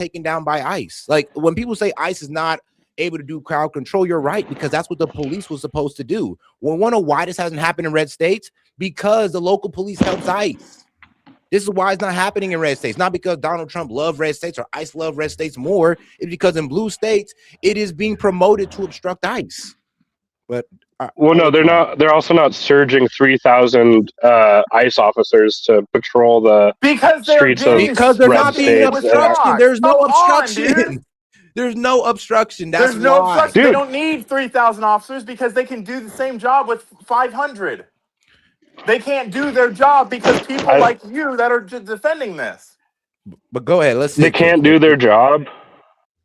taken down by ICE. Like when people say ICE is not able to do crowd control, you're right, because that's what the police was supposed to do. Well, wonder why this hasn't happened in red states? Because the local police helps ICE. This is why it's not happening in red states. Not because Donald Trump loved red states or ICE loved red states more. It's because in blue states, it is being promoted to obstruct ICE. But well, no, they're not. They're also not surging 3,000 ICE officers to patrol the streets of because they're not being obstruction. There's no obstruction. There's no obstruction. That's There's no obstruction. Dude. They don't need 3,000 officers because they can do the same job with 500. They can't do their job because people like you that are defending this. But go ahead. Let's see. They can't do their job.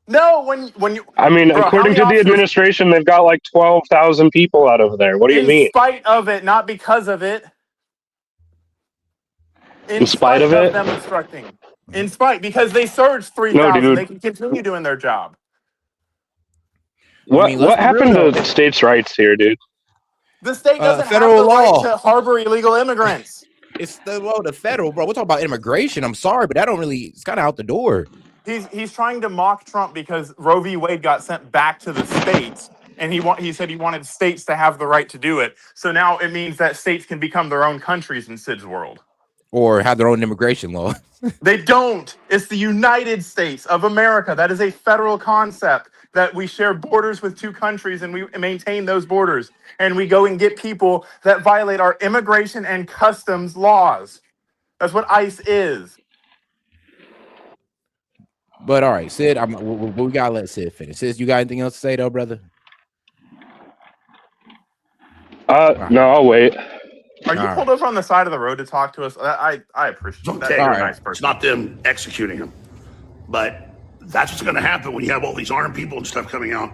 No, when you. I mean, according to the administration, they've got like 12,000 people out over there. What do you mean? In spite of it, not because of it. In spite of it? Them obstructing. In spite, because they surged 3,000. They can continue doing their job. What happened to states' rights here, dude? The state doesn't federal have the law right to harbor illegal immigrants. It's the federal, bro. We're talking about immigration. I'm sorry, but that don't really. It's kind of out the door. He's trying to mock Trump because Roe v. Wade got sent back to the states, and he said he wanted states to have the right to do it. So now it means that states can become their own countries in Sid's world. Or have their own immigration law. They don't. It's the United States of America. That is a federal concept that we share borders with two countries and we maintain those borders. And we go and get people that violate our immigration and customs laws. That's what ICE is. But all right, Sid, we gotta let Sid finish. Sid, you got anything else to say though, brother? No, I'll wait. Are you pulled over on the side of the road to talk to us? I appreciate that. You're a nice person. It's not them executing him, but that's what's going to happen when you have all these armed people and stuff coming out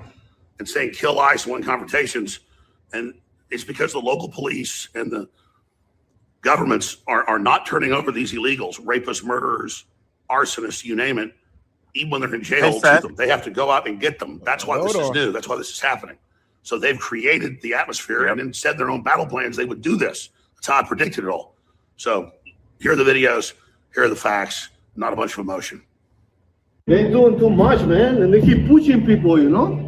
and saying kill ICE, win confrontations, and it's because the local police and the governments are not turning over these illegals, rapists, murderers, arsonists, you name it, even when they're in jail. They have to go out and get them. That's why this is new. That's why this is happening. So they've created the atmosphere, and instead their own battle plans, they would do this. That's how I predicted it all. So here are the videos. Here are the facts. Not a bunch of emotion. They're doing too much, man, and they keep pushing people, you know?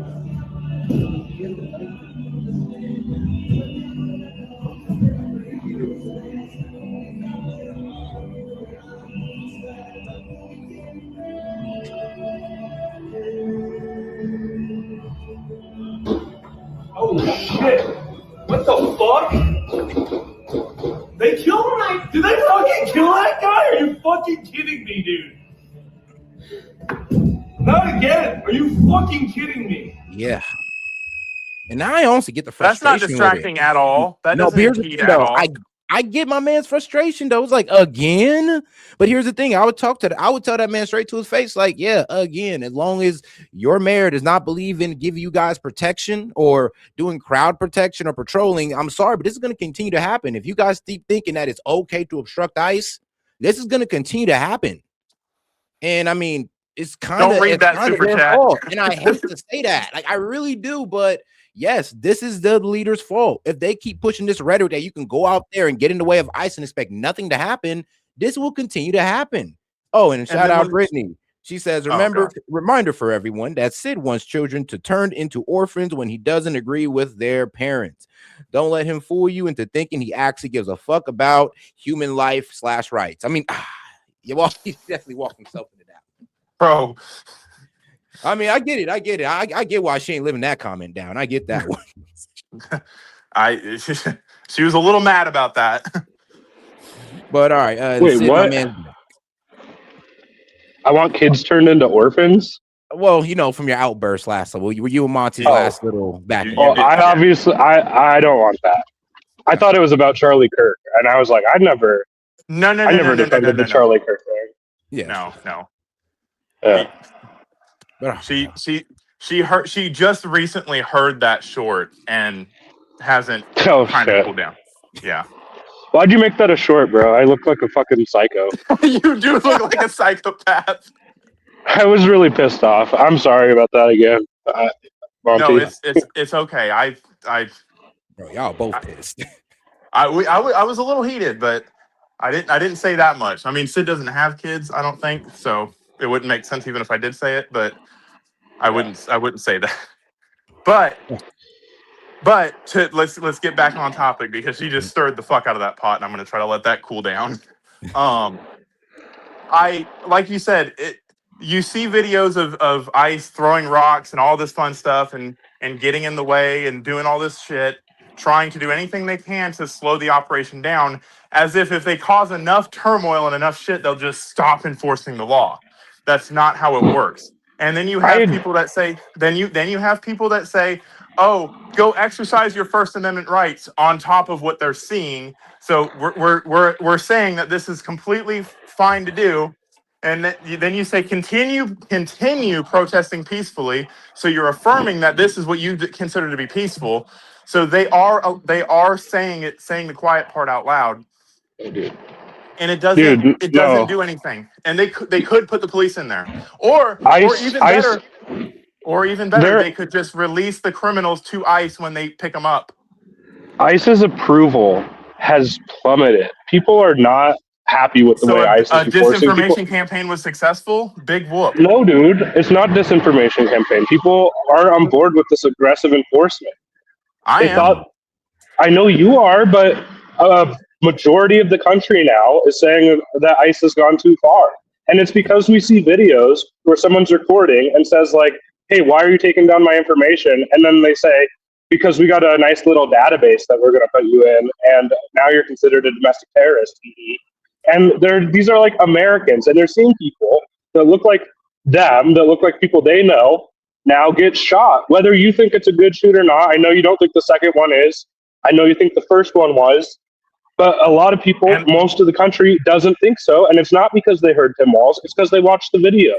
Holy shit! What the fuck? They killed him? Did they fucking kill that guy? Are you fucking kidding me, dude? Not again! Are you fucking kidding me? Yeah. And now I honestly get the frustration. That's not distracting at all. That doesn't impede at all. I get my man's frustration though. It's like again, but here's the thing: I would tell that man straight to his face, like, yeah, again. As long as your mayor does not believe in giving you guys protection or doing crowd protection or patrolling, I'm sorry, but this is going to continue to happen. If you guys keep thinking that it's okay to obstruct ICE, this is going to continue to happen. And I mean, it's kind of don't read that super chat. And I hate to say that, like I really do, but. Yes, this is the leader's fault. If they keep pushing this rhetoric that you can go out there and get in the way of ICE and expect nothing to happen, this will continue to happen. Oh, and shout out Brittany. She says, reminder for everyone that Sid wants children to turn into orphans when he doesn't agree with their parents. Don't let him fool you into thinking he actually gives a fuck about human life / rights. I mean, he's definitely walking himself into that. Bro. I mean, I get it. I get why she ain't living that comment down. I get that one. She was a little mad about that. But all right. Wait, what? I want kids turned into orphans? Well, you know, from your outburst last time. Were you and Monty's last little back? I don't want that. I thought it was about Charlie Kirk, and I was like, I never defended the Charlie Kirk thing. Yeah. No. Yeah. She just recently heard that short and hasn't kind of cooled down. Yeah. Why'd you make that a short, bro? I look like a fucking psycho. You do look like a psychopath. I was really pissed off. I'm sorry about that again. No, it's okay. Bro, y'all both pissed. I was a little heated, but I didn't say that much. I mean, Sid doesn't have kids, I don't think, so It wouldn't make sense even if I did say it, but I wouldn't say that. But let's get back on topic because she just stirred the fuck out of that pot, and I'm gonna try to let that cool down. I like you said, you see videos of ICE throwing rocks and all this fun stuff and getting in the way and doing all this shit, trying to do anything they can to slow the operation down, as if they cause enough turmoil and enough shit, they'll just stop enforcing the law. That's not how it works. And then you have people that say, then you have people that say, oh, go exercise your First Amendment rights on top of what they're seeing. So we're saying that this is completely fine to do. And then you say continue protesting peacefully. So you're affirming that this is what you consider to be peaceful. So they are saying the quiet part out loud. And it doesn't do anything. And they could put the police in there, or even better, they could just release the criminals to ICE when they pick them up. ICE's approval has plummeted. People are not happy with the way ICE is enforcing disinformation people. campaign was successful. Big whoop. No, dude, it's not disinformation campaign. People are on board with this aggressive enforcement. I know you are, but a majority of the country now is saying that ICE has gone too far. And it's because we see videos where someone's recording and says like, hey, why are you taking down my information? And then they say, because we got a nice little database that we're going to put you in, and now you're considered a domestic terrorist. And these are like Americans, and they're seeing people that look like them, that look like people they know, now get shot. Whether you think it's a good shoot or not, I know you don't think the second one is. I know you think the first one was. But a lot of people, most of the country, doesn't think so. And it's not because they heard Tim Walz. It's because they watched the video.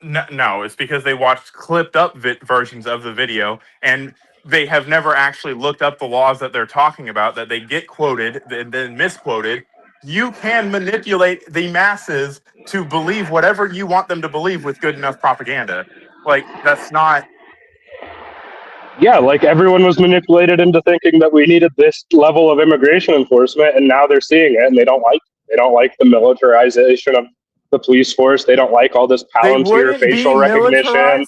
No, it's because they watched clipped up versions of the video, and they have never actually looked up the laws that they're talking about, that they get quoted and then misquoted. You can manipulate the masses to believe whatever you want them to believe with good enough propaganda. Like, that's not... Yeah, like everyone was manipulated into thinking that we needed this level of immigration enforcement, and now they're seeing it, and they don't like it. They don't like the militarization of the police force. They don't like all this Palantir facial recognition.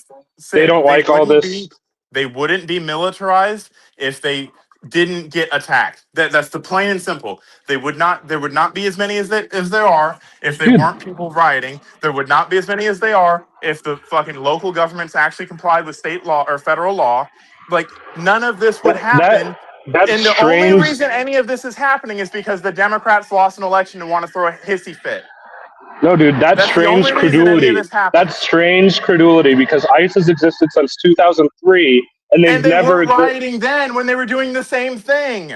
They don't like all this. They wouldn't be militarized if they didn't get attacked. That's the plain and simple. There would not be as many as there are if they weren't people rioting. There would not be as many as they are if the fucking local governments actually complied with state law or federal law. Like, none of this would happen. And the only reason any of this is happening is because the Democrats lost an election and want to throw a hissy fit. No, dude, that's strange credulity. That's strange credulity because ICE has existed since 2003, and they never were rioting then when they were doing the same thing.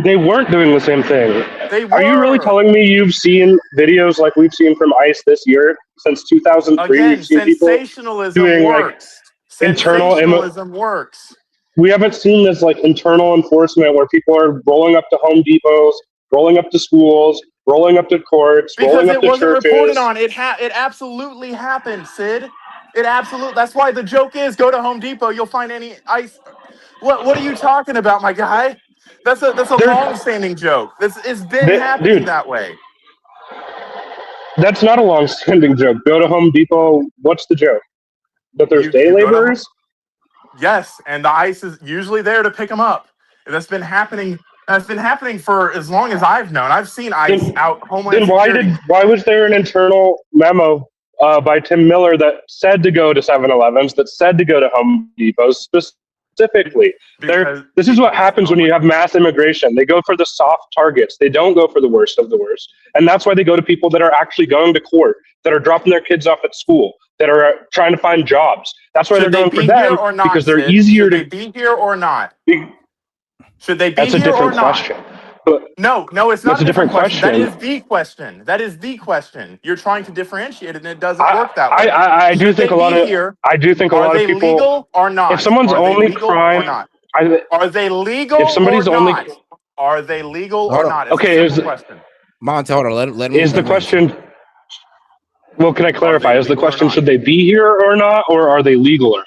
They weren't doing the same thing. They were. Are you really telling me you've seen videos like we've seen from ICE this year since 2003? Again, you've seen sensationalism doing works. Like sensationalism works. We haven't seen this like internal enforcement where people are rolling up to Home Depots, rolling up to schools, rolling up to courts, rolling up to churches. Because it wasn't reported on. It absolutely happened, Sid. It absolutely. That's why the joke is, go to Home Depot, you'll find any ICE. What are you talking about, my guy? That's a long-standing joke. It's been happening that way. That's not a long-standing joke. Go to Home Depot. What's the joke? That there's day laborers? Yes, and the ICE is usually there to pick them up. That's been happening. That's been happening for as long as I've known. I've seen ICE out Homeland Security. Why was there an internal memo by Tim Miller that said to go to 7-Elevens, that said to go to Home Depots specifically? This is what happens when you have mass immigration. They go for the soft targets. They don't go for the worst of the worst. And that's why they go to people that are actually going to court, that are dropping their kids off at school, that are trying to find jobs. That's why they're going for them, because they're easier to... Should they be here or not? Should they be That's a here different or not? question. No, it's not. That's a different question. That is the question. That is the question. You're trying to differentiate it, and it doesn't work that way. I do think a lot of people. Are they legal or not? If someone's only crime, are they legal? If somebody's only, are they legal or not? Okay, is the question. Monte, hold on. Let him. Is the question? Well, can I clarify? Is the question should they be here or not, or are they legal or not?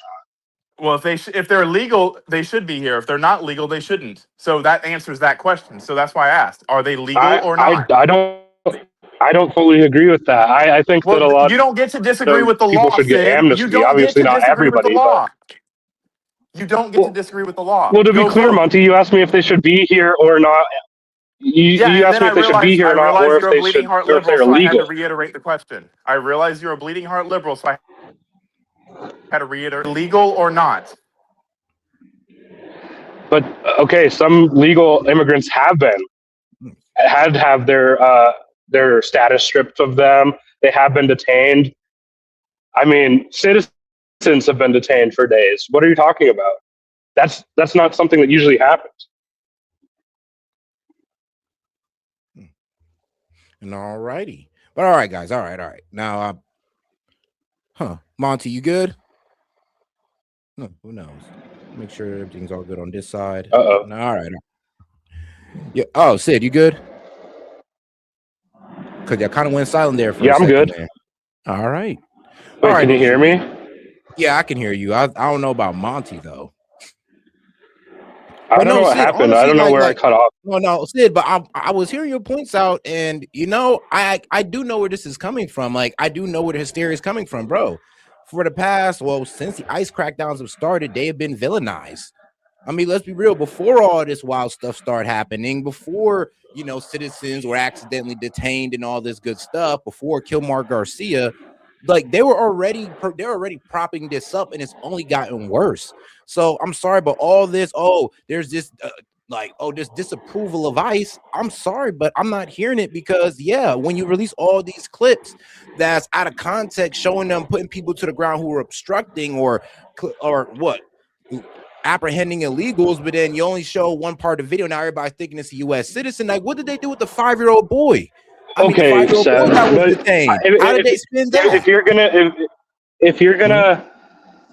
Well, if they're legal, they should be here. If they're not legal, they shouldn't. So that answers that question. So that's why I asked: are they legal or not? I don't. I don't fully agree with that. I think that a Well, lot you don't get to disagree of with the people law, should get Sid. You amnesty. don't get Obviously, to not disagree with the everybody, but law. You don't get to well, disagree with the law. well, to be Go clear, vote. Monty, you asked me if they should be here or not. Yeah, You and asked then me if they should be here I or not, or realized if you're a they bleeding should, heart or if liberal, they're so I had to illegal. reiterate the question. I realized you're a bleeding heart liberal, so I had to reiterate legal or not. But okay, some legal immigrants had to have their status stripped of them. They have been detained. I mean, citizens have been detained for days. What are you talking about? That's not something that usually happens. And all righty. But all right, guys. All right. Now, Monty, you good? No, who knows? Make sure everything's all good on this side. Uh-oh. No, all right. Yeah. Oh, Sid, you good? Because you kind of went silent there for Yeah, a I'm second good. there. All right. All Wait, right, can you hear me? Yeah, I can hear you. I don't know about Monty though. I But don't know no, what Sid, happened. I honestly, don't know where I cut off. no, Sid, but I was hearing your points out, and I do know where this is coming from. Like, I do know where the hysteria is coming from, bro. For the past, since the ICE crackdowns have started, they have been villainized. I mean, let's be real. Before all this wild stuff started happening, before citizens were accidentally detained and all this good stuff, before Kilmar Garcia, like they were already propping this up, and it's only gotten worse. So I'm sorry, but all this, there's this this disapproval of ICE. I'm sorry, but I'm not hearing it because when you release all these clips that's out of context, showing them putting people to the ground who are obstructing or what apprehending illegals, but then you only show one part of the video. Now everybody's thinking it's a U.S. citizen. Like, what did they do with the 5-year-old boy? I mean, the Okay, 5-year-old boy Seth, that was but detained. How did they spin that?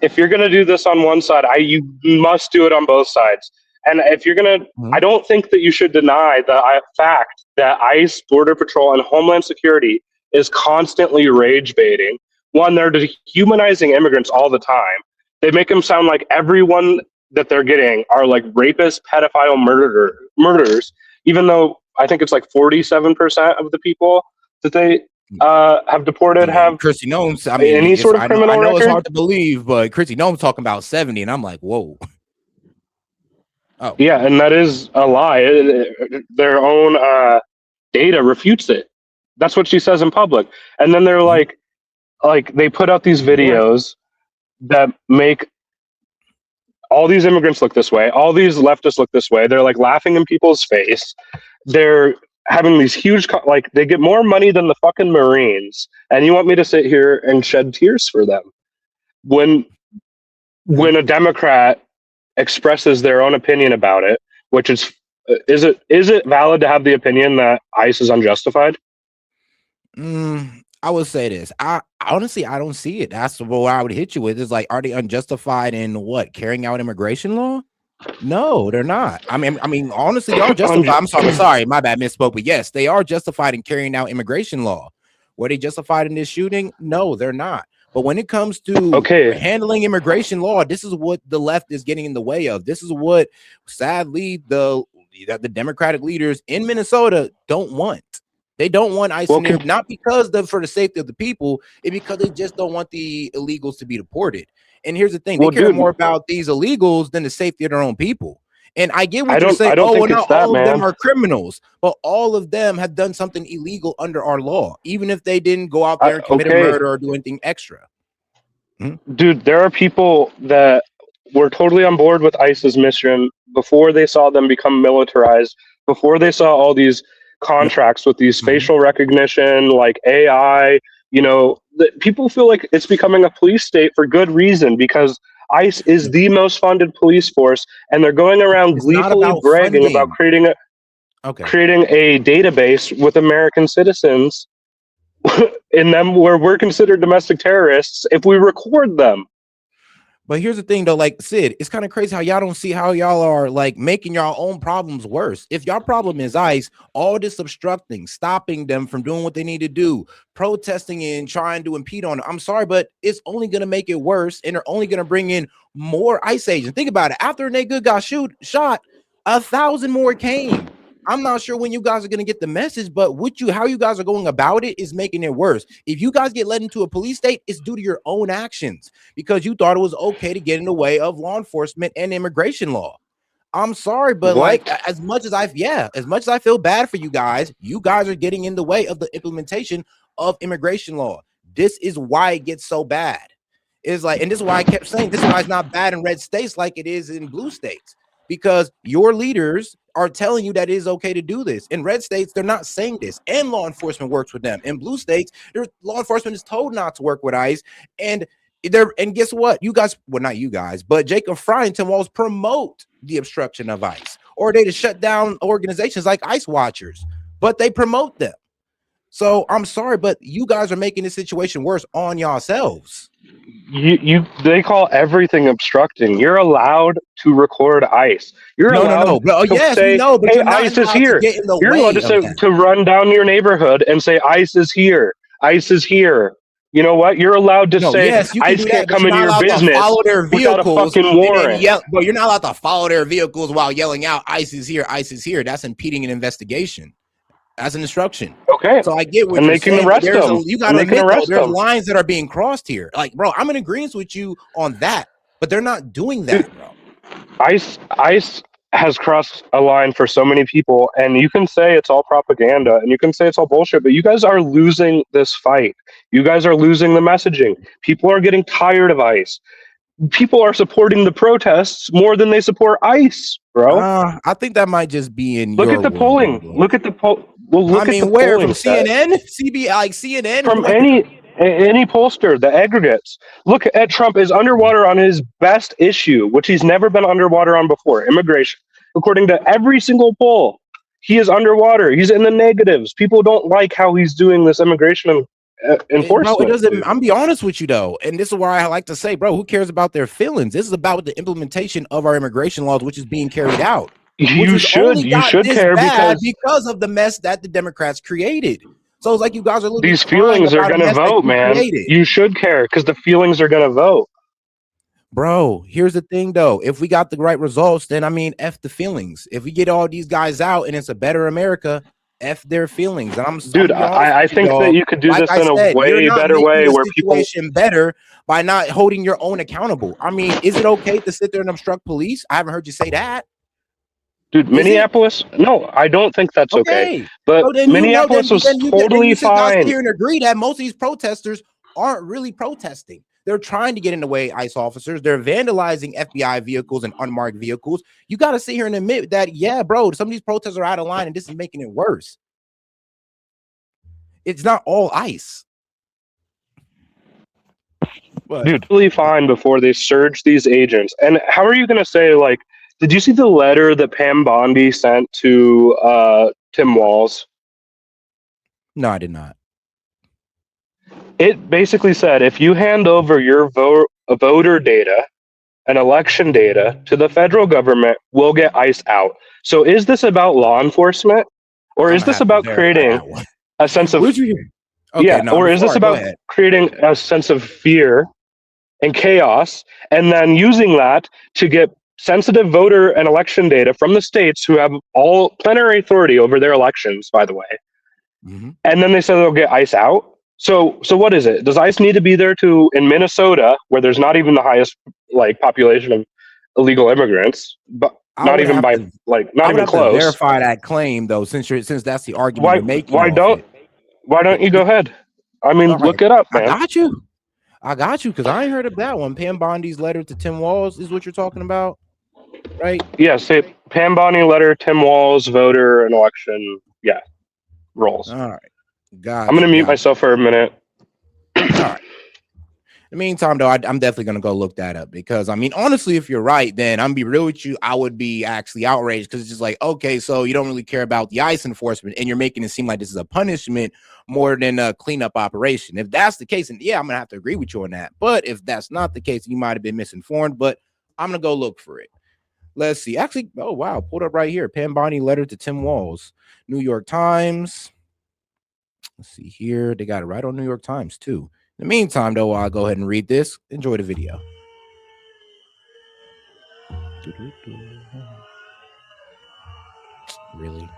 if you're gonna do this on one side, you must do it on both sides. And if you're gonna, I don't think that you should deny the fact that ICE, Border Patrol, and Homeland Security is constantly rage baiting. One, they're dehumanizing immigrants all the time. They make them sound like everyone that they're getting are like rapists, pedophile, murderers. Even though I think it's like 47% of the people that they have deported have Chrissy Gnomes. I mean, any sort of criminal I know record. it's hard to believe, but Chrissy Gnomes talking about 70, and I'm like, whoa. Oh yeah, and that is a lie. Their own data refutes it. That's what she says in public, and then they're like they put out these videos that make all these immigrants look this way, all these leftists look this way. They're like laughing in people's face. They're having these huge they get more money than the fucking Marines, and you want me to sit here and shed tears for them when a Democrat expresses their own opinion about it, which is it valid to have the opinion that ICE is unjustified? I would say this. I honestly, I don't see it. That's what I would hit you with. Is like, are they unjustified in what? Carrying out immigration law? No, they're not. I mean, honestly, y'all justified. I'm sorry, my bad, misspoke. But yes, they are justified in carrying out immigration law. Were they justified in this shooting? No, they're not. But when it comes to handling immigration law, this is what the left is getting in the way of. This is what, sadly, the Democratic leaders in Minnesota don't want. They don't want ICE in there, not because for the safety of the people, it's because they just don't want the illegals to be deported. And here's the thing: they care more about these illegals than the safety of their own people. And I get what you're saying. Not all of them are criminals, but all of them have done something illegal under our law, even if they didn't go out there and commit a murder or do anything extra. Dude, there are people that were totally on board with ICE's mission before they saw them become militarized, before they saw all these contracts with these facial recognition, like AI. People feel like it's becoming a police state for good reason, because ICE is the most funded police force, and they're going around gleefully bragging about creating a database with American citizens in them where we're considered domestic terrorists if we record them. But here's the thing, though, like Sid, it's kind of crazy how y'all don't see how y'all are like making y'all own problems worse. If y'all problem is ICE, all this obstructing, stopping them from doing what they need to do, protesting and trying to impede on it, I'm sorry, but it's only going to make it worse, and they're only going to bring in more ICE agents. Think about it. After Nate Good got shot, 1,000 more came. I'm not sure when you guys are going to get the message, but how you guys are going about it is making it worse. If you guys get led into a police state, it's due to your own actions because you thought it was okay to get in the way of law enforcement and immigration law. I'm sorry, but like as much as I feel bad for you guys are getting in the way of the implementation of immigration law. This is why it gets so bad. It's like, and this is why I kept saying this is why it's not bad in red states like it is in blue states, because your leaders are telling you that it is okay to do this. In red states, they're not saying this, and law enforcement works with them. In blue states, law enforcement is told not to work with ICE, and guess what? You guys, well, not you guys, but Jacob Fry and Tim Walz promote the obstruction of ICE, or they to shut down organizations like ICE Watchers, but they promote them. So I'm sorry, but you guys are making the situation worse on yourselves. They call everything obstructing. You're allowed to record ICE. You're allowed to yes, say, we know, but hey, ICE is here. You're allowed to run down your neighborhood and say ICE is here. ICE is here. You know what? You're allowed to say ICE can't come into your business without a fucking warrant. But you're not allowed to follow their vehicles while yelling out ICE is here, ICE is here. That's impeding an investigation. That's an instruction. Okay. So I get what and you're they saying. Can arrest them. You got to admit, there's lines that are being crossed here. Like, bro, I'm in agreement with you on that, but they're not doing that, bro. ICE has crossed a line for so many people, and you can say it's all propaganda, and you can say it's all bullshit, but you guys are losing this fight. You guys are losing the messaging. People are getting tired of ICE. People are supporting the protests more than they support ICE, bro. I think that might just be in Look at the polling. Look at the poll. Well, look at the where polling from CNN, CB, like CNN, from any pollster, the aggregates. Look at Trump is underwater on his best issue, which he's never been underwater on before, immigration. According to every single poll, he is underwater. He's in the negatives. People don't like how he's doing this immigration enforcement. Bro, it doesn't. I'm be honest with you though, and this is why I like to say, bro, who cares about their feelings? This is about the implementation of our immigration laws, which is being carried out. You should care because of the mess that the Democrats created. So it's like you guys are looking. These feelings are going to vote, man. You should care because the feelings are going to vote. Bro, here's the thing though. If we got the right results, then I mean, F the feelings. If we get all these guys out and it's a better America, F their feelings. And I think that you could do this in a way better way where people better by not holding your own accountable. I mean, is it okay to sit there and obstruct police? I haven't heard you say that. Dude, Minneapolis? No, I don't think that's okay. But Minneapolis was totally fine. Here and agree that most of these protesters aren't really protesting. They're trying to get in the way of ICE officers. They're vandalizing FBI vehicles and unmarked vehicles. You got to sit here and admit that, yeah, bro, some of these protests are out of line and this is making it worse. It's not all ICE. But dude, totally fine before they surge these agents. And how are you going to say, like, did you see the letter that Pam Bondi sent to Tim Walz? No, I did not. It basically said, if you hand over your voter data and election data to the federal government, we'll get ICE out. So is this about law enforcement? Or is this about creating a sense of... or is this about creating a sense of fear and chaos and then using that to get sensitive voter and election data from the states who have all plenary authority over their elections, by the way. Mm-hmm. And then they said they'll get ICE out. So what is it? Does ICE need to be there in Minnesota, where there's not even the highest population of illegal immigrants, but not even close? Verify that claim though, since that's the argument you're making. Why don't you go ahead? I mean, look it up, man. I got you, because I ain't heard of that one. Pam Bondi's letter to Tim Walz is what you're talking about, right? Yes, Pam Bondi letter, Tim Walz, voter and election. Yeah, rolls. All right. I'm going to mute myself for a minute. All right. In the meantime, though, I'm definitely going to go look that up because, I mean, honestly, if you're right, then I'm going to be real with you. I would be actually outraged because it's just like, okay, so you don't really care about the ICE enforcement and you're making it seem like this is a punishment more than a cleanup operation. If that's the case, and yeah, I'm going to have to agree with you on that. But if that's not the case, you might have been misinformed, but I'm going to go look for it. Let's see. Actually, oh, wow. Pulled up right here. Pam Bondi letter to Tim Walz. New York Times. Let's see here. They got it right on New York Times, too. In the meantime, though, I'll go ahead and read this. Enjoy the video. Really?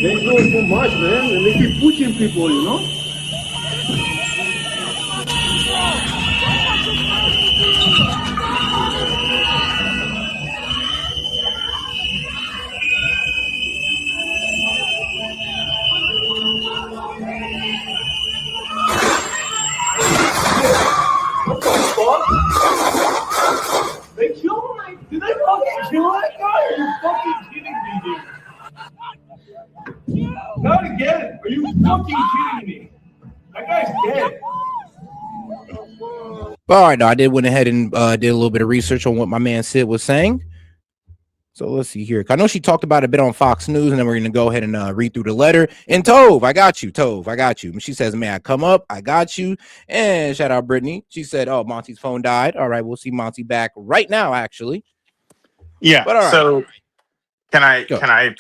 They doing too much, man, and they keep pushing people, you know? What the fuck? They killed him? Did they fucking kill that guy? Are you fucking kidding me, dude? Not again. Are you fucking kidding me? That guy's dead. All right, now I did went ahead and did a little bit of research on what my man Sid was saying. So let's see here. I know she talked about it a bit on Fox News, and then we're going to go ahead and read through the letter. And Tove, I got you. Tove, I got you. She says, may I come up? I got you. And shout out Brittany. She said, oh, Monty's phone died. All right, we'll see Monty back right now, actually. Yeah. But all right. So Go.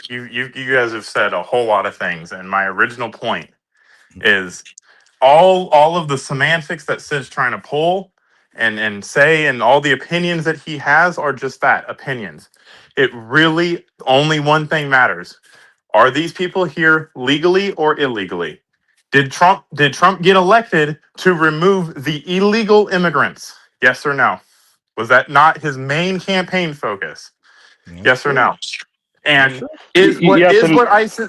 you guys have said a whole lot of things, and my original point is all of the semantics that Sid's trying to pull and say, and all the opinions that he has are just that, opinions. It really only one thing matters. Are these people here legally or illegally? Did Trump get elected to remove the illegal immigrants? Yes or no? Was that not his main campaign focus? Yes or no? And is what ICE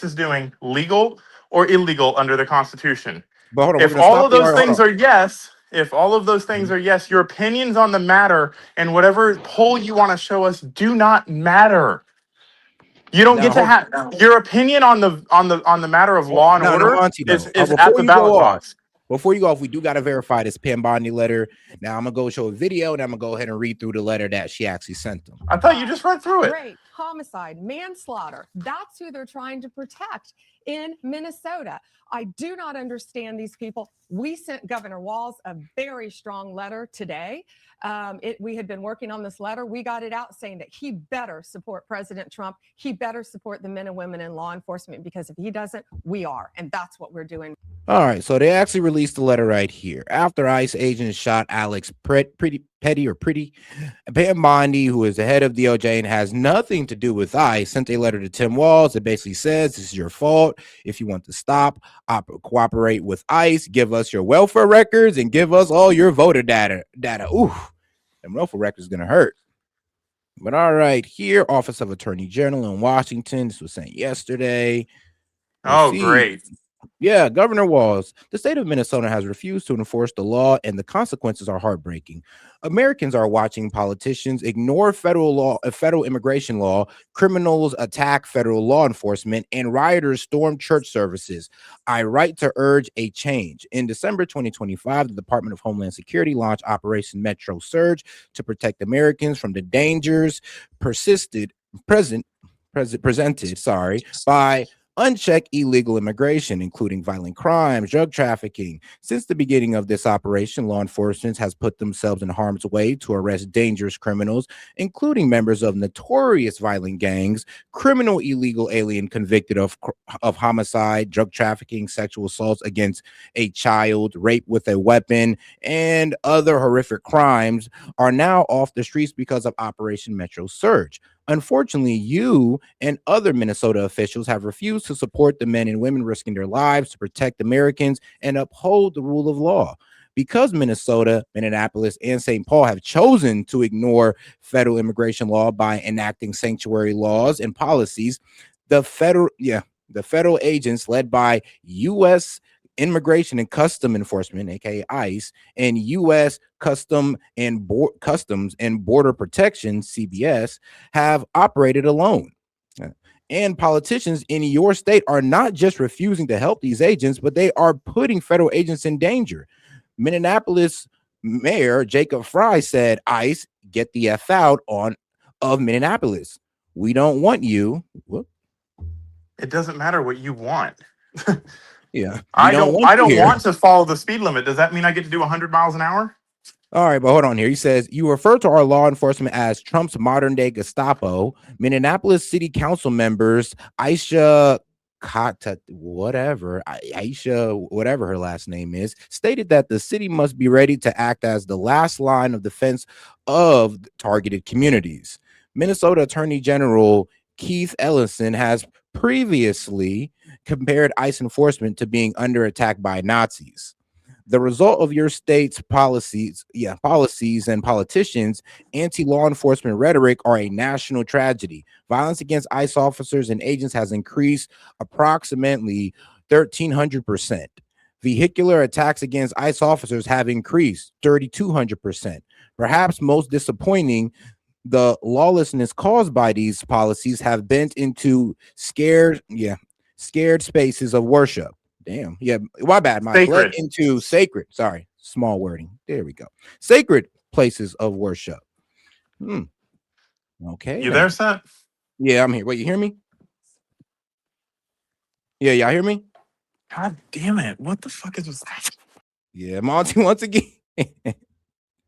is doing legal or illegal under the Constitution? But hold on, If all of those things are yes, your opinions on the matter and whatever poll you want to show us do not matter. You don't get to have your opinion on the matter of law and order is at the ballot box. Before you go off, we do got to verify this Pam Bondi letter. Now I'm gonna go show a video, and I'm gonna go ahead and read through the letter that she actually sent them. I thought you just read through it. Rape, homicide, manslaughter. That's who they're trying to protect in Minnesota. I do not understand these people. We sent Governor Walz a very strong letter today. We had been working on this letter. We got it out saying that he better support President Trump. He better support the men and women in law enforcement, because if he doesn't, we are. And that's what we're doing. All right. So they actually released the letter right here. After ICE agents shot Alex Pretty, Pam Bondi, who is the head of DOJ and has nothing to do with ICE, sent a letter to Tim Walz that basically says, this is your fault. If you want to stop, cooperate with ICE, give us your welfare records and give us all your voter data. Ooh, them welfare records is going to hurt. But all right, here, Office of Attorney General in Washington. This was sent yesterday. Great. Yeah, Governor Walz, the state of Minnesota has refused to enforce the law, and the consequences are heartbreaking. Americans are watching politicians ignore federal immigration law, criminals attack federal law enforcement, and rioters storm church services. I write to urge a change. In December 2025, the Department of Homeland Security launched Operation Metro Surge to protect Americans from the dangers presented by unchecked illegal immigration, including violent crimes, drug trafficking. Since the beginning of this operation, law enforcement has put themselves in harm's way to arrest dangerous criminals, including members of notorious violent gangs, criminal illegal alien convicted of homicide, drug trafficking, sexual assaults against a child, rape with a weapon, and other horrific crimes are now off the streets because of Operation Metro Surge. Unfortunately, you and other Minnesota officials have refused to support the men and women risking their lives to protect Americans and uphold the rule of law. Because Minnesota, Minneapolis, and St. Paul have chosen to ignore federal immigration law by enacting sanctuary laws and policies, the federal agents led by U.S. Immigration and Customs Enforcement, aka ICE, and U.S. Customs and Border Protection, CBS, have operated alone. And politicians in your state are not just refusing to help these agents, but they are putting federal agents in danger. Minneapolis Mayor Jacob Fry said, ICE, get the F out of Minneapolis. We don't want you. Whoop. It doesn't matter what you want. Yeah, I don't want to follow the speed limit. Does that mean I get to do 100 miles an hour? All right, but hold on here. He says, you refer to our law enforcement as Trump's modern day Gestapo. Minneapolis City Council members Aisha, whatever her last name is, stated that the city must be ready to act as the last line of defense of targeted communities. Minnesota Attorney General Keith Ellison has previously compared ICE enforcement to being under attack by Nazis. The result of your state's policies and politicians' anti-law enforcement rhetoric are a national tragedy. Violence against ICE officers and agents has increased approximately 1,300%. Vehicular attacks against ICE officers have increased 3,200%. Perhaps most disappointing, the lawlessness caused by these policies have bent into scared spaces of worship. Damn. Yeah, my bad, Mike. Led into sacred. Sorry, small wording. There we go. Sacred places of worship. Okay. You there, Seth? Yeah, I'm here. Wait, you hear me? Yeah, y'all hear me? God damn it. What the fuck is that? Yeah, Monty once again.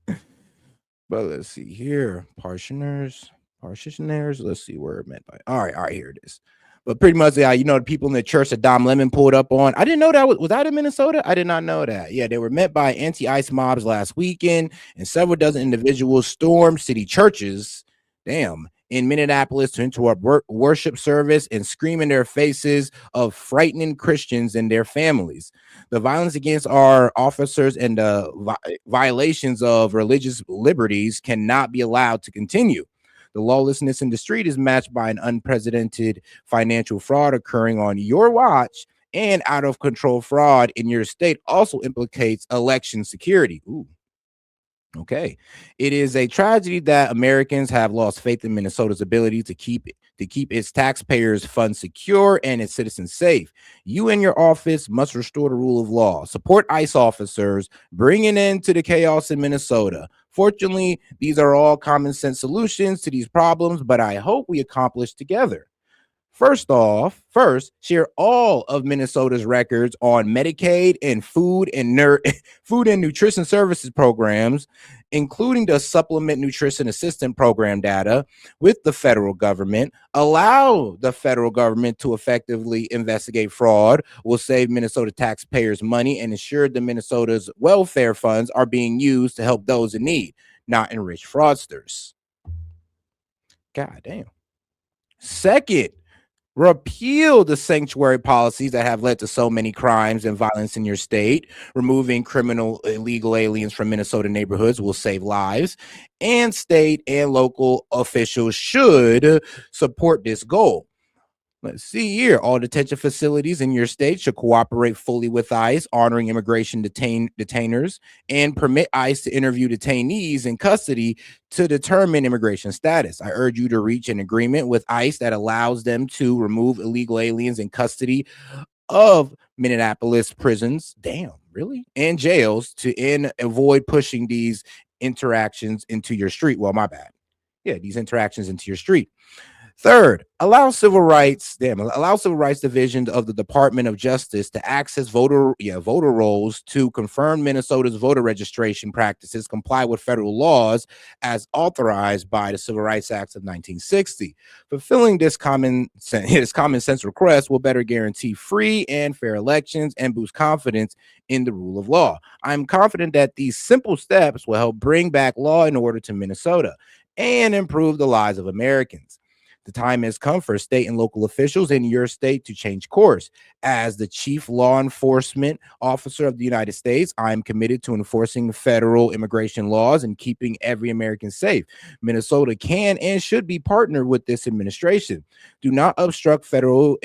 But let's see here. Partitioners. Let's see where it meant by. All right, here it is. But pretty much, yeah, you know, the people in the church that Dom Lemon pulled up on. I didn't know that was that in Minnesota? I did not know that. Yeah, they were met by anti-ICE mobs last weekend, and several dozen individuals stormed city churches. Damn. In Minneapolis to interrupt worship service and scream in their faces of frightening Christians and their families. The violence against our officers and violations of religious liberties cannot be allowed to continue. The lawlessness in the street is matched by an unprecedented financial fraud occurring on your watch, and out of control fraud in your state also implicates election security. Ooh. Okay. It is a tragedy that Americans have lost faith in Minnesota's ability to keep its taxpayers' funds secure and its citizens safe. You and your office must restore the rule of law, support ICE officers, bring an end to the chaos in Minnesota. Fortunately, these are all common sense solutions to these problems, but I hope we accomplish together. First, share all of Minnesota's records on Medicaid and food and nutrition services programs, including the Supplement Nutrition Assistant Program data, with the federal government. Allow the federal government to effectively investigate fraud, will save Minnesota taxpayers money, and ensure that Minnesota's welfare funds are being used to help those in need, not enrich fraudsters. God damn. Second, repeal the sanctuary policies that have led to so many crimes and violence in your state. Removing criminal illegal aliens from Minnesota neighborhoods will save lives, and state and local officials should support this goal. Let's see here. All detention facilities in your state should cooperate fully with ICE, honoring immigration detainers, and permit ICE to interview detainees in custody to determine immigration status. I urge you to reach an agreement with ICE that allows them to remove illegal aliens in custody of Minneapolis prisons. Damn, really? And jails to avoid pushing these interactions into your street. Well, my bad. Yeah, these interactions into your street. Third, allow civil rights divisions of the Department of Justice to access voter rolls to confirm Minnesota's voter registration practices comply with federal laws as authorized by the Civil Rights Act of 1960. Fulfilling this common sense request will better guarantee free and fair elections and boost confidence in the rule of law. I'm confident that these simple steps will help bring back law and order to Minnesota and improve the lives of Americans. The time has come for state and local officials in your state to change course. As the chief law enforcement officer of the United States, I'm committed to enforcing federal immigration laws and keeping every American safe. Minnesota can and should be partnered with this administration. Do not obstruct federal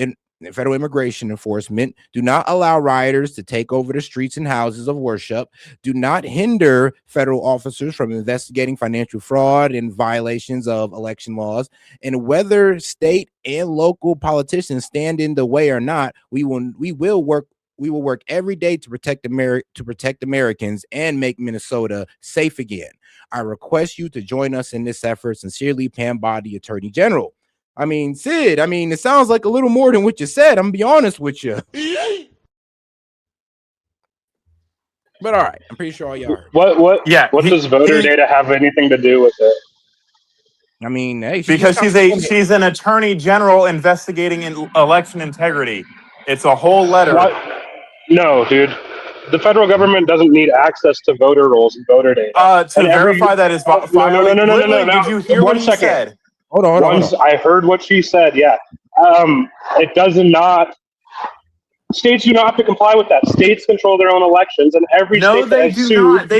immigration enforcement. Do not allow rioters to take over the streets and houses of worship. Do not hinder federal officers from investigating financial fraud and violations of election laws. And whether state and local politicians stand in the way or not, we will work every day to protect Americans and make Minnesota safe again. I request you to join us in this effort. Sincerely, Pam Boddy, Attorney General. I mean, Sid, it sounds like a little more than what you said. I'm gonna be honest with you. But all right, I'm pretty sure all y'all heard. What does voter data have anything to do with it? I mean, hey, because she's an attorney general investigating election integrity. It's a whole letter. What? No, dude. The federal government doesn't need access to voter rolls and voter data. To verify that is No. Did you hear what he said? Once I heard what she said, yeah. It does not. States do not have to comply with that. States control their own elections, and every No, state that they has do sued. not.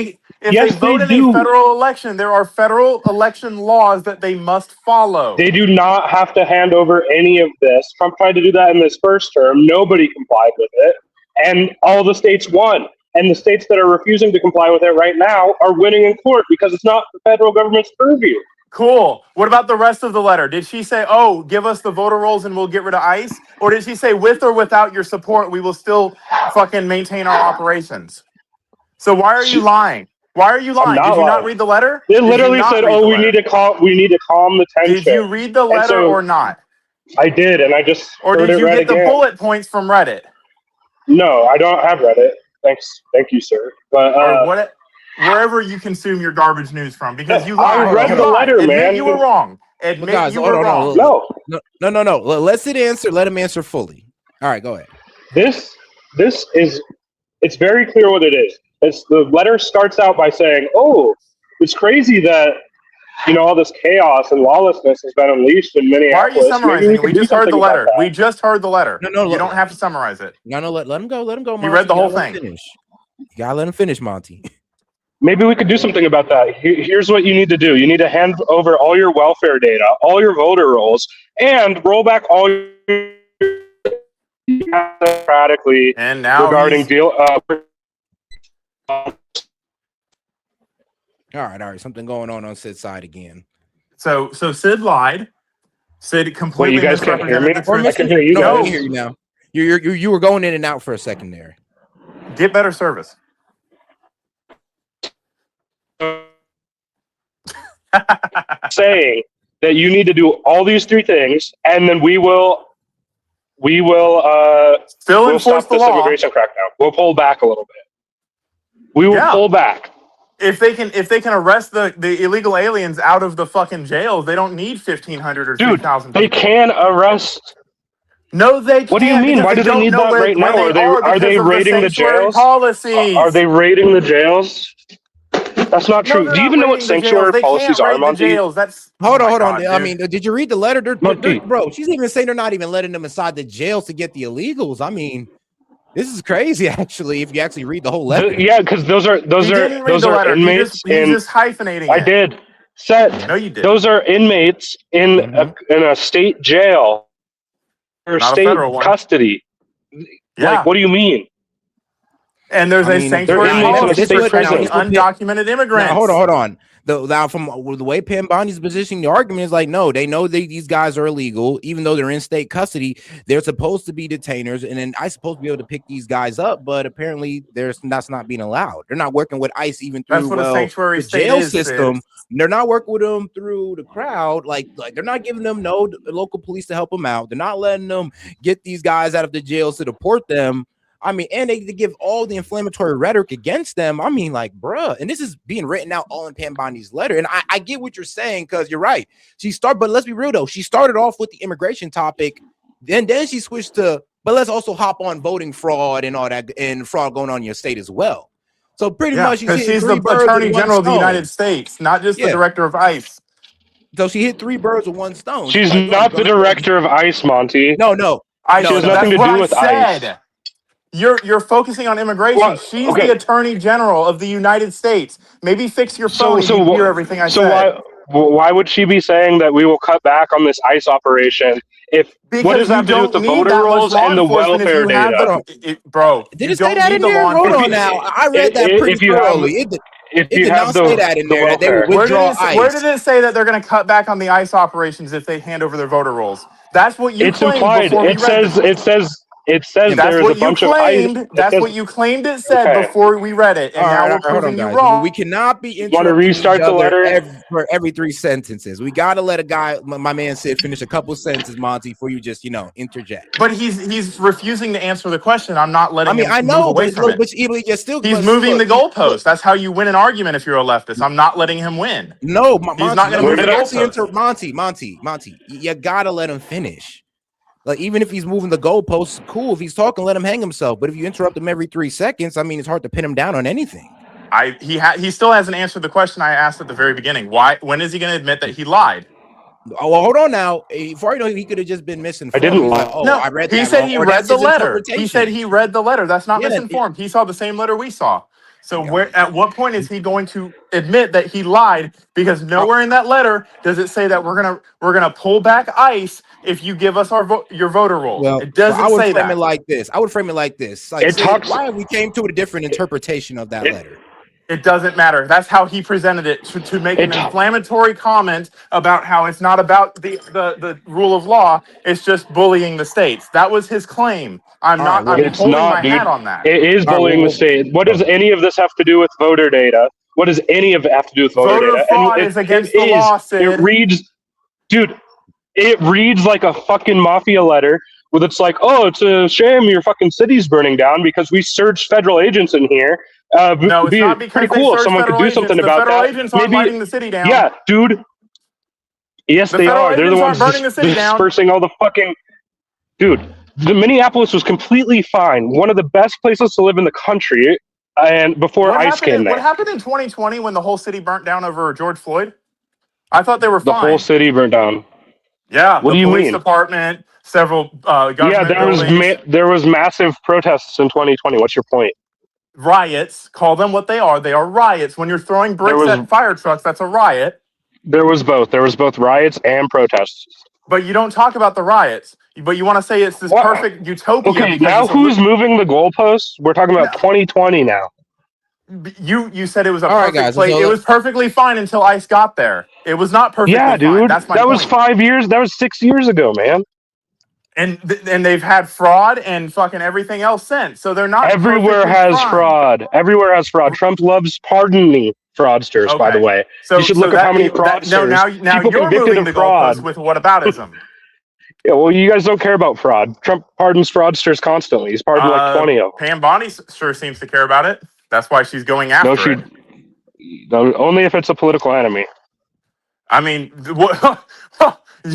If Yes, they vote they in do. a federal election, there are federal election laws that they must follow. They do not have to hand over any of this. Trump tried to do that in this first term. Nobody complied with it, and all the states won. And the states that are refusing to comply with it right now are winning in court because it's not the federal government's purview. Cool. What about the rest of the letter? Did she say, "Oh, give us the voter rolls and we'll get rid of ICE," or did she say, "With or without your support, we will still fucking maintain our operations"? So why are you lying? Why are you lying? Did you not read the letter? It literally said, "Oh, we need to calm the tension." Did you read the letter or not? I did, and I just or heard did it you read get the again. bullet points from Reddit? No, I don't have Reddit. Thank you, sir. But or what? Wherever you consume your garbage news from, because you lied. I read the letter, Admit man. you were wrong. Admit guys, you were wrong. No. Let's answer. Let him answer fully. All right, go ahead. This is, it's very clear what it is. The letter starts out by saying, "Oh, it's crazy that all this chaos and lawlessness has been unleashed in Minneapolis." Why are you summarizing it? We just heard the letter. We just heard the letter. No, you don't have to summarize it. No, let him go. Let him go. Monty. You read the whole thing. You gotta let him finish, Monty. Maybe we could do something about that. Here's what you need to do. You need to hand over all your welfare data, all your voter rolls, and roll back all your democratically and now regarding deal. All right. Something going on S.E.T side again. So Sid lied. Sid completely misrepresented the truth. I can hear you. No, I can hear you now. You were going in and out for a second there. Get better service. Saying that you need to do all these three things, and then we will still enforce stop the this law. immigration crackdown. We'll pull back a little bit. We will pull back. If they can arrest the illegal aliens out of the fucking jails, they don't need 1,500 or 2,000 people. They can arrest. No, they can't. What do you mean? Why do they need that right now? Are they raiding the jails? Policies. Are they raiding the jails? That's not true. Do you even know what sanctuary policies are, Monty? Hold on. Dude. I mean, did you read the letter? Bro, she's even saying they're not even letting them inside the jails to get the illegals. I mean, this is crazy, actually. If you actually read the whole letter, yeah, because those are inmates. You're just hyphenating. I did. No, you did. Those are inmates in a state jail or state custody. Yeah. Like, what do you mean? And there's a sanctuary policy for undocumented immigrants. Now, hold on. Now, from the way Pam Bondi's positioning the argument is like, no, they know these guys are illegal, even though they're in state custody. They're supposed to be detainers, and then ICE supposed to be able to pick these guys up, but apparently that's not being allowed. They're not working with ICE even through a sanctuary the jail system. They're not working with them through the crowd. Like they're not giving them no local police to help them out. They're not letting them get these guys out of the jails to deport them. I mean, and they give all the inflammatory rhetoric against them. I mean, like, bruh, and this is being written out all in Pam Bondi's letter. And I get what you're saying, because you're right. But let's be real though. She started off with the immigration topic, then she switched to, but let's also hop on voting fraud and all that, and fraud going on in your state as well. So pretty much, because she's the Attorney General of the United States, not just the Director of ICE. So she hit three birds with one stone. She's not the Director of ICE, Monty. No. She has nothing to do with ICE. You're focusing on immigration. Well, she's the Attorney General of the United States. Maybe fix your phone. You hear everything I said. Why would she be saying that we will cut back on this ICE operation? What does that do with the voter rolls and the welfare data? Bro, did it say that in there? Hold on now. I read that pretty thoroughly. It did not say that in there. That they would withdraw ICE. Where did it say that they're going to cut back on the ICE operations if they hand over their voter rolls? That's what you claimed. It's implied. It says there's a bunch of ICE. That's what you claimed it said before we read it, and now we're proving you wrong. We cannot be interrupting. Want to restart the letter for every 3 sentences? We got to let a guy, my man Sid, finish a couple sentences, Monty, before you just interject. But he's refusing to answer the question. I'm not letting. I know, move away from it. But you're still. He's moving the goalpost. That's how you win an argument if you're a leftist. I'm not letting him win. No, he's not going to move the goalpost. Monty, you gotta let him finish. Like, even if he's moving the goalposts, cool. If he's talking, let him hang himself. But if you interrupt him every 3 seconds, I mean, it's hard to pin him down on anything. He still hasn't answered the question I asked at the very beginning. When is he going to admit that he lied? Oh, well, hold on now. Before you know, he could have just been misinformed. I didn't He's like, lie. oh, No, I read he that said wrong, he or read that's the his letter. He said interpretation. he read the letter. That's not Yeah, misinformed. He saw the same letter we saw. So yeah. where at what point is he going to admit that he lied? Because nowhere in that letter does it say that we're gonna pull back ICE if you give us your voter rolls. Well, It doesn't I would say frame it that. like this. I would frame it like this. Like, It Sid, talks. why have we came to a different interpretation of that It, letter? It doesn't matter. That's how he presented it to make it an inflammatory comment about how it's not about the rule of law. It's just bullying the states. That was his claim. All right, well, I'm It's holding my not, dude. hat on that. It is all right, bullying the state. What does any of this have to do with voter data? What does any of it have to do with voter Voter data? And fraud is against the it is. law, It Sid. reads, dude. It reads like a fucking mafia letter. With it's like, oh, it's a shame your fucking city's burning down because we surged federal agents in here. No, it's Be not pretty because they cool if searched someone could federal do agents. something The about federal that. agents aren't Maybe, lighting the city down. yeah, dude. Yes, The they federal are. They're the agents aren't ones burning the city down. dispersing all the fucking. Dude, the Minneapolis was completely fine. One of the best places to live in the country, and before ICE came What there, happened in 2020 when the whole city burnt down over George Floyd? I thought they were the whole fine. city burned down. Yeah, What the do you police mean? department, several Yeah, government buildings, there was massive protests in 2020. What's your point? riots. Call them what they are. They are riots. When you're throwing There bricks was at fire trucks, that's a riot. There was both. There was both riots and protests. But you don't talk about the riots. But you want to say it's this What? perfect utopia Okay, because now it's who's moving the goalposts? We're talking no, about 2020 now. you said it was a All right, perfect guys. place. So It was perfectly fine until ICE got there. It was not Yeah, perfectly fine. dude. That's my That was point. 5 years. That was 6 years ago, man. And they've had fraud and fucking everything else since. So they're not Everywhere perfectly has fine. fraud. Everywhere has fraud. Trump loves pardoning fraudsters, by the Okay. way. You So should look up how many no, fraudsters, now people you're convicted moving of the fraud. goalpost with whataboutism. Yeah, well, you guys don't care about fraud. Trump pardons fraudsters constantly. He's pardoned like 20 of them. Pam Bondi sure seems to care about it. That's why she's going No, after it. no, only if it's a political enemy. I mean,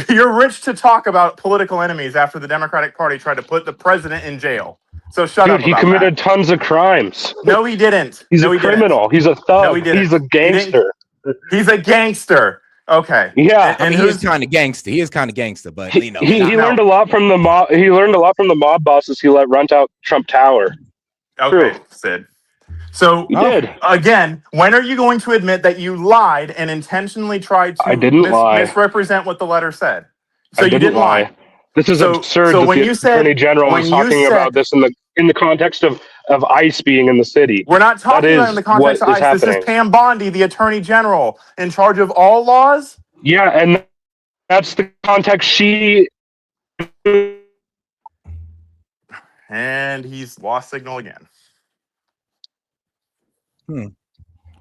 you're rich to talk about political enemies after the Democratic Party tried to put the president in jail. So shut Dude, up he about committed that. tons of crimes. No, he didn't. He's No, a he didn't. criminal. He's a thug. No, he didn't. He's a He didn't. gangster. He's a gangster. Okay. Yeah. I mean, he is kind of gangster. He is kind of gangster, but you know, He learned a lot from the mob. He learned a lot from the mob bosses he let rent out Trump Tower. Okay, True. Sid. So He did. again, when are you going to admit that you lied and intentionally tried to I didn't lie. misrepresent what the letter said? So I you didn't lie. This is absurd. So that when the you said Attorney General is talking about this in the context of ICE being in the city. we're not talking about it in the context what of is ICE. This happening. is Pam Bondi, the Attorney General, in charge of all laws. Yeah, and that's the context she. And he's lost signal again.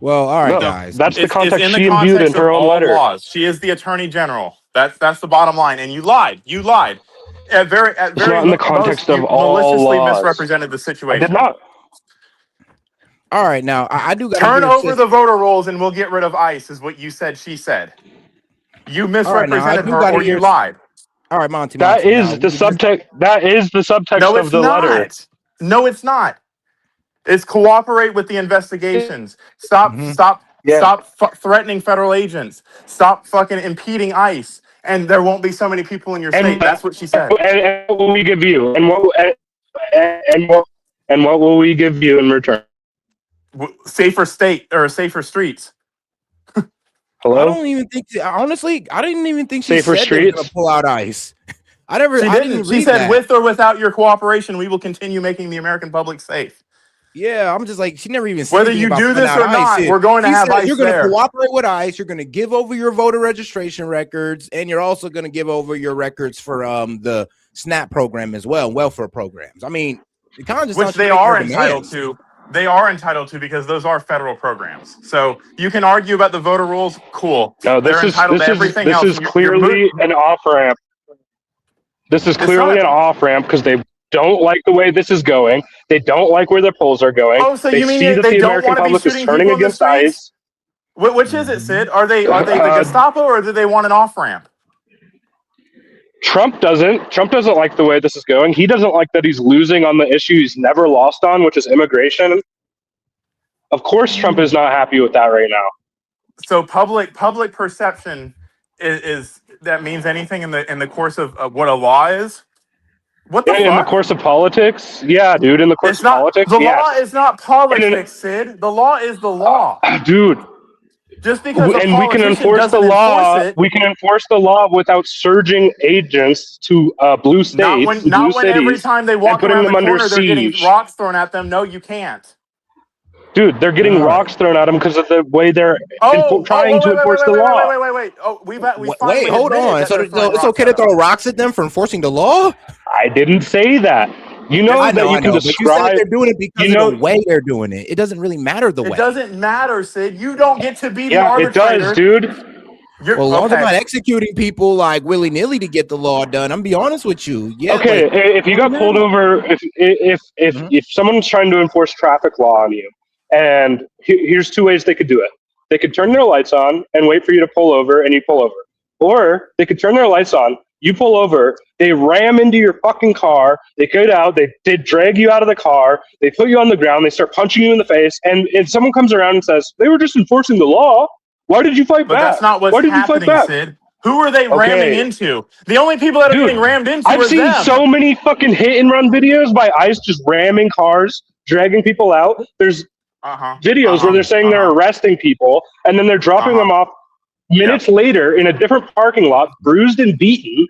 Well, all right, No, guys. that's the It's context in the she imbued context in her of own all letter. laws. She is the Attorney General. That's the bottom line. And you lied. You lied. At It's not in the context most, of you all maliciously laws. misrepresented the I situation. did not. All right, now I do got Turn over the voter rolls and we'll get rid of ICE, is what you said she said. You misrepresented her or you lied. All right, Monty. That is the subtext. That is the subtext of the letter. No, it's not. It's cooperate with the investigations. Stop threatening federal agents. Stop fucking impeding ICE. And there won't be so many people in your state. That's what she said. And what will we give you? And what will we give you in return? Safer state or safer streets. Hello? I don't even think. Honestly, I didn't even think she Safer said they were going streets? to pull out ICE. She didn't. She said, that. with or without your cooperation, we will continue making the American public safe. Yeah, I'm just like, she never even said whether anything you about do this pulling or out not, ICE. we're going to She have said ICE you're going to there. cooperate with ICE. You're going to give over your voter registration records, and you're also going to give over your records for the SNAP program as well, welfare programs. I mean, it kind of just which they are entitled to. They are entitled to because those are federal programs. So you can argue about the voter rules. Cool. No, They're entitled to everything else. This is clearly an off ramp. This is clearly an off ramp because they don't like the way this is going. They don't like where their polls are going. Oh, so they you mean see that they the don't American want to be public is shooting turning people in the against streets? ICE. Which is it, Sid? Are they the Gestapo or do they want an off ramp? Trump doesn't like the way this is going. He doesn't like that he's losing on the issue he's never lost on, which is immigration. Of course, Trump is not happy with that right now. So public perception is that means anything in the course of what a law is? What the In the fuck? course of politics, yeah, dude. In the course It's of not politics, the yes. law is not politics, Sid. The law is the law. Dude. Just because a And we can politician enforce the doesn't enforce law. it, We can enforce the law without surging agents to blue states, blue not when every cities, time they and walk putting around the them under corner they're getting siege. rocks thrown at them. No, you can't. Dude, they're getting All right. rocks thrown at them because of the way they're trying to enforce the law. Wait. Oh, we Wait, finally hold admitted on. that So they're throwing it's rocks okay to at throw us. rocks at them for enforcing the law? I didn't say that. You know I that you know, can but you said describe. they're doing it because You know, of the way they're doing it. It doesn't really matter the It way. doesn't matter, Sid. You don't get to be the yeah, arbitrator. it does, dude. Well, as long as I'm not executing people like willy-nilly to get the law done, I'm gonna be honest with you. Yeah. Okay, if you got pulled over, if someone's trying to enforce traffic law on you, and here's two ways they could do it. They could turn their lights on and wait for you to pull over, and you pull over. Or they could turn their lights on, you pull over, they ram into your fucking car, they get out, they drag you out of the car, they put you on the ground, they start punching you in the face, and someone comes around and says, they were just enforcing the law. Why did you fight But back? that's not what's Why did you fight happening, back? Sid. Who are they ramming into? The only people that are Dude, getting rammed into I've are seen them. so many fucking hit and run videos by ICE just ramming cars, dragging people out. There's videos where they're saying they're arresting people and then they're dropping them off minutes later in a different parking lot, bruised and beaten,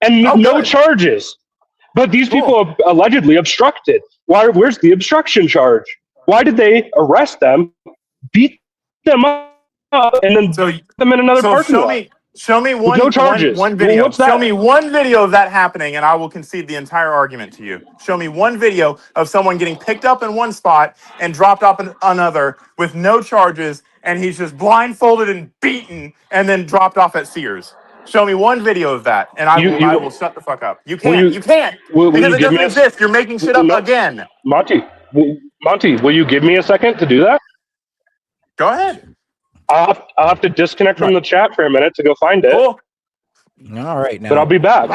and no charges. But these people have allegedly obstructed. Where's the obstruction charge? Why did they arrest them, beat them up, and then put them in another parking lot? Show me one, no charges. one video. What's that? Show me one video of that happening, and I will concede the entire argument to you. Show me one video of someone getting picked up in one spot and dropped off in another with no charges, and he's just blindfolded and beaten, and then dropped off at Sears. Show me one video of that, and I will shut the fuck up. You can't. You can't. Because it doesn't exist. You're making shit up again. Monty, will you give me a second to do that? Go ahead. I'll have to disconnect from the chat for a minute to go find it. All right, now. But I'll be back.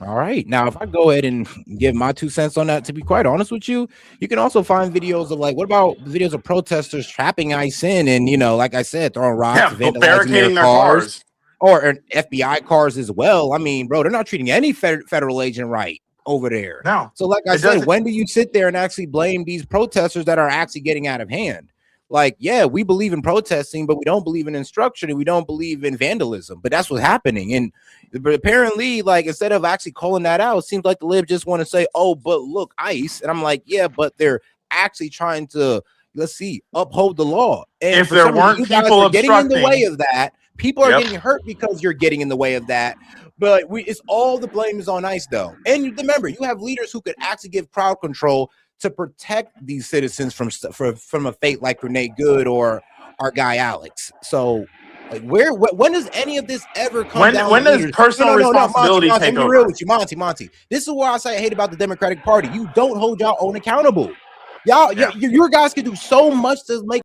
All right, now if I go ahead and give my 2 cents on that, to be quite honest with you, you can also find videos of what about videos of protesters trapping ICE in and, like I said, throwing rocks, vandalizing their cars. Or FBI cars as well. I mean, bro, they're not treating any federal agent right over there. No. So like I said, when do you sit there and actually blame these protesters that are actually getting out of hand? Yeah, we believe in protesting, but we don't believe in instruction and we don't believe in vandalism. But that's what's happening. And but apparently, instead of actually calling that out, it seems like the lib just want to say, oh, but look, ICE. And I'm like, yeah, but they're actually trying to, uphold the law. And if there weren't people getting in the way of that, people are getting hurt because you're getting in the way of that. But it's all the blame is on ICE, though. And remember, you have leaders who could actually give crowd control to protect these citizens from a fate like Renee Good or our guy Alex. So, when does any of this ever come down? When does personal responsibility Monty, take over? Be real with you, Monty. This is what I say I hate about the Democratic Party. You don't hold y'all own accountable. Your guys can do so much to make.